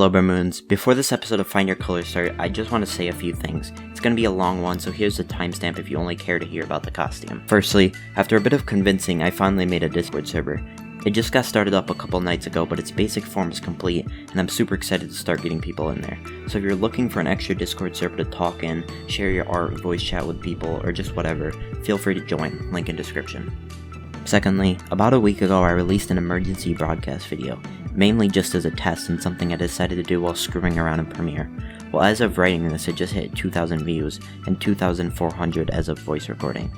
Hello Bermoons. Before this episode of Find Your Colors starts, I just want to say a few things. It's going to be a long one, so here's the timestamp if you only care to hear about the costume. Firstly, after a bit of convincing, I finally made a Discord server. It just got started up a couple nights ago, but its basic form is complete, and I'm super excited to start getting people in there. So if you're looking for an extra Discord server to talk in, share your art, voice chat with people, or just whatever, feel free to join, link in description. Secondly, about a week ago I released an emergency broadcast video, mainly just as a test and something I decided to do while screwing around in Premiere. Well, as of writing this, it just hit 2,000 views, and 2,400 as of voice recording.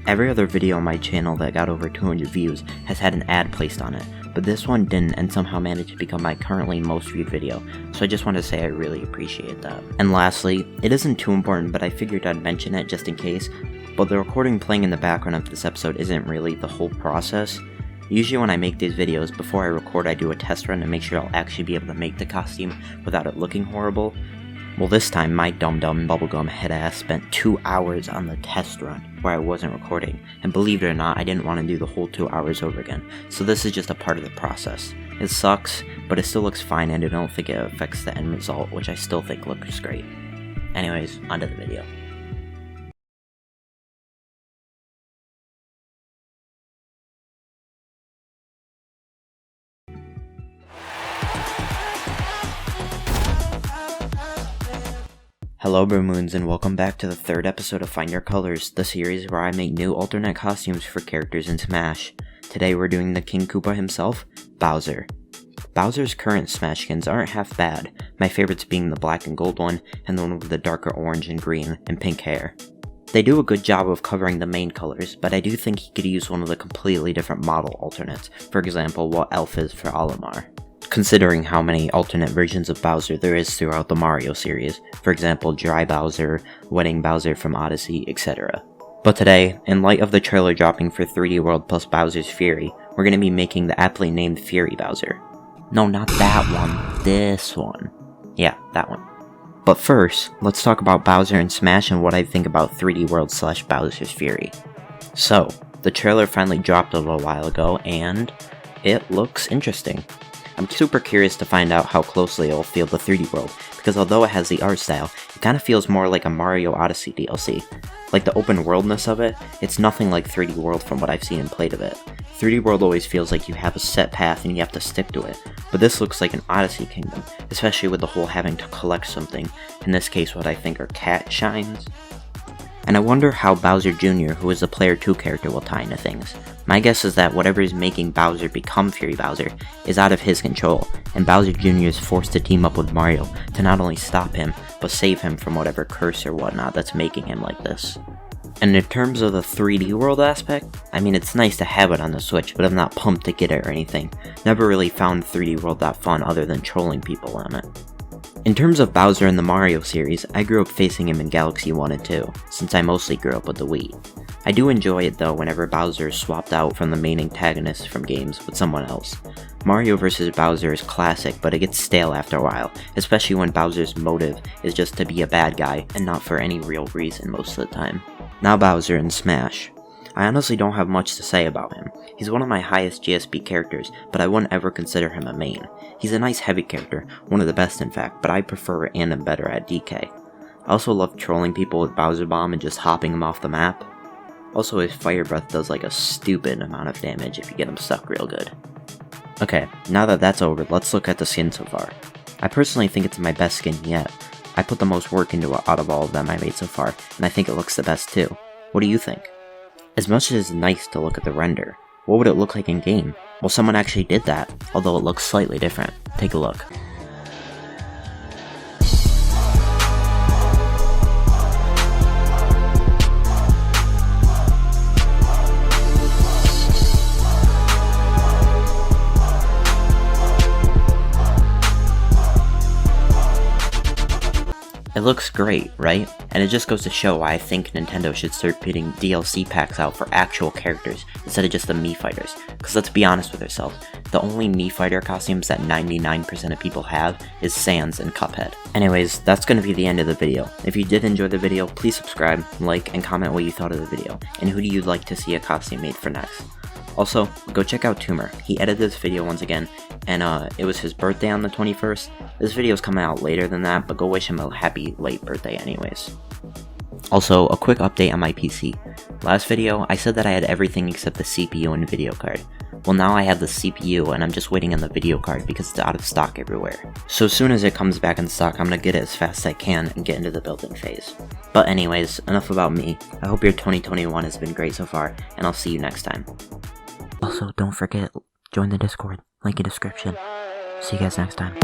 Every other video on my channel that got over 200 views has had an ad placed on it, but this one didn't and somehow managed to become my currently most viewed video, so I just want to say I really appreciate that. And lastly, it isn't too important, but I figured I'd mention it just in case, but the recording playing in the background of this episode isn't really the whole process. Usually when I make these videos, before I record I do a test run to make sure I'll actually be able to make the costume without it looking horrible. Well, this time my dumb bubblegum head ass spent 2 hours on the test run where I wasn't recording, and believe it or not, I didn't want to do the whole 2 hours over again, so this is just a part of the process. It sucks, but it still looks fine and I don't think it affects the end result, which I still think looks great. Anyways, onto the video. Hello Bermoons, and welcome back to the third episode of Find Your Colors, the series where I make new alternate costumes for characters in Smash. Today we're doing the King Koopa himself, Bowser. Bowser's current Smash skins aren't half bad, my favorites being the black and gold one, and the one with the darker orange and green and pink hair. They do a good job of covering the main colors, but I do think he could use one of the completely different model alternates, for example what Elf is for Olimar. Considering how many alternate versions of Bowser there is throughout the Mario series, for example Dry Bowser, Wedding Bowser from Odyssey, etc. But today, in light of the trailer dropping for 3D World plus Bowser's Fury, we're going to be making the aptly named Fury Bowser. No, not that one, this one. Yeah, that one. But first, let's talk about Bowser and Smash and what I think about 3D World / Bowser's Fury. So, the trailer finally dropped a little while ago, and it looks interesting. I'm super curious to find out how closely it will feel to 3D World, because although it has the art style, it kinda feels more like a Mario Odyssey DLC. Like the open worldness of it, it's nothing like 3D World from what I've seen and played of it. 3D World always feels like you have a set path and you have to stick to it, but this looks like an Odyssey Kingdom, especially with the whole having to collect something, in this case what I think are cat shines. And I wonder how Bowser Jr., who is the Player 2 character, will tie into things. My guess is that whatever is making Bowser become Fury Bowser is out of his control, and Bowser Jr. is forced to team up with Mario to not only stop him, but save him from whatever curse or whatnot that's making him like this. And in terms of the 3D World aspect, I mean it's nice to have it on the Switch, but I'm not pumped to get it or anything. Never really found 3D World that fun other than trolling people on it. In terms of Bowser in the Mario series, I grew up facing him in Galaxy 1 and 2, since I mostly grew up with the Wii. I do enjoy it though whenever Bowser is swapped out from the main antagonist from games with someone else. Mario vs. Bowser is classic, but it gets stale after a while, especially when Bowser's motive is just to be a bad guy and not for any real reason most of the time. Now Bowser in Smash. I honestly don't have much to say about him. He's one of my highest GSP characters, but I wouldn't ever consider him a main. He's a nice heavy character, one of the best in fact, but I prefer and am better at DK. I also love trolling people with Bowser Bomb and just hopping him off the map. Also his Fire Breath does like a stupid amount of damage if you get him stuck real good. Okay, now that that's over, let's look at the skin so far. I personally think it's my best skin yet. I put the most work into it out of all of them I made so far, and I think it looks the best too. What do you think? As much as it's nice to look at the render, what would it look like in game? Well, someone actually did that, although it looks slightly different. Take a look. It looks great, right? And it just goes to show why I think Nintendo should start putting DLC packs out for actual characters instead of just the Mii fighters. Because let's be honest with ourselves, the only Mii fighter costumes that 99% of people have is Sans and Cuphead. Anyways, that's going to be the end of the video. If you did enjoy the video, please subscribe, like, and comment what you thought of the video, and who do you like to see a costume made for next. Also, go check out Toomor. He edited this video once again, and it was his birthday on the 21st. This video's coming out later than that, but go wish him a happy late birthday anyways. Also, a quick update on my PC. Last video, I said that I had everything except the CPU and video card. Well, now I have the CPU and I'm just waiting on the video card because it's out of stock everywhere. So as soon as it comes back in stock, I'm gonna get it as fast as I can and get into the building phase. But anyways, enough about me. I hope your 2021 has been great so far, and I'll see you next time. Also, don't forget, join the Discord, link in description. See you guys next time.